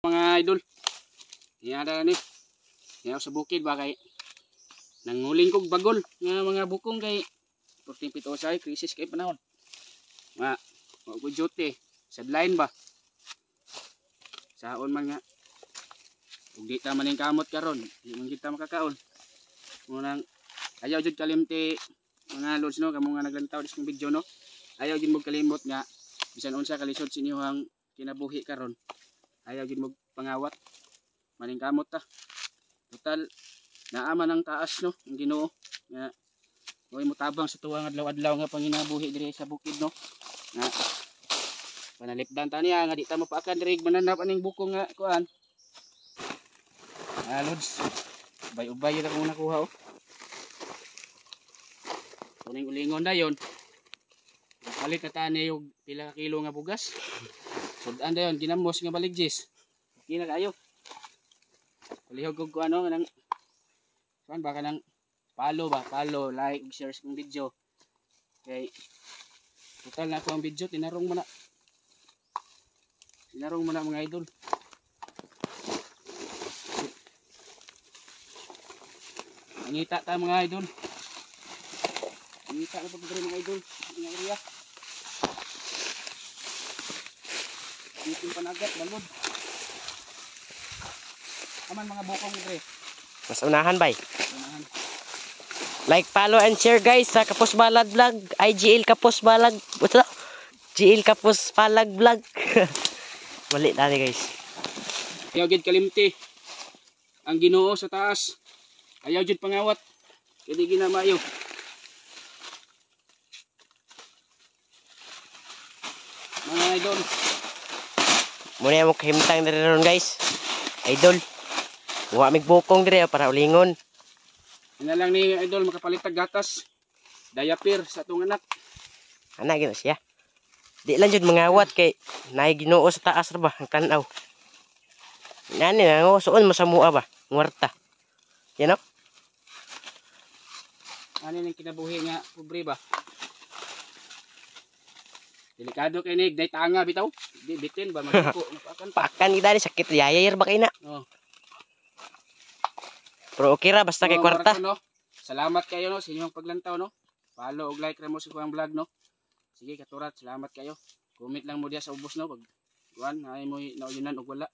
Mga idol, niyada ni niya sa bukid ba kay nanguling kog bagol nga mga bukong kay 14 pito say krisis kay panahon nga ko duty sa line ba saon man nga ug di ta maning kamot karon di man kita makakaon munang ayaw jud kalimti mga lods no kamo nga naglantaw dis ng video no ayaw jud mo kalimot nga bisan unsa kalisod sa inyong kinabuhi karon ayaw jud mo pangawat maning kamot ta total naaman ang taas no ang Ginoo nga moy mutabang sa tuwang adlaw-adlaw nga panginabuhi diri sa bukid no nga panalipdan ta niya nga di ta mapaakan diri mananap aning bukong nga kuan lods ubay-ubay yun akong nakuha oh kuning ulingon dayon palit na tani yung pila ka kilo nga bugas sudan dayon ginamos nga baligjis okay na kayo palihog ko ano nga nang saan baka nang follow like ug share sa video kay total na ko ang video tinarong mo na mga idol mangita ta mga idol mangita na pagdiri mga idol nga area itin panagat balod aman mga bukong diri mas unahan bay. Like, follow and share guys sa Kapos Balag Vlog, IGL Kapos Balag, what's up? GL Kapos Balag Vlog. Mali tani guys. Ayaw gid kalimti ang Ginoo sa taas. Ayaw jud pangawat. Kadi ginamayo. Mga idol. Muna mo kahimtang diri ron guys. Idol. Wa mig bukong dire para ulingon. Ina lang ni idol makapalit tag gatas. Diaper sa atong anak. Ana gina siya. Di lang jud mangawat kay naay Ginoo sa taas ra ba ang tan-aw. Nani na suon mo sa mua ba? Ngwarta. Yan know? Ano ning kinabuhi nga pobre ba? Delikado kay nig day tanga bitaw. Di bitin ba magko napakan pa. Pakan kita ni sakit yayayar ba kay na? Oh. Pero okay ra basta kay kwarta. No? Salamat kayo no sa inyong paglantaw no. Follow ug like ra mo sa kuang vlog no. Sige katurat, salamat kayo. Comment lang mo diya sa ubos no pag kuan ay mo naulinan og wala.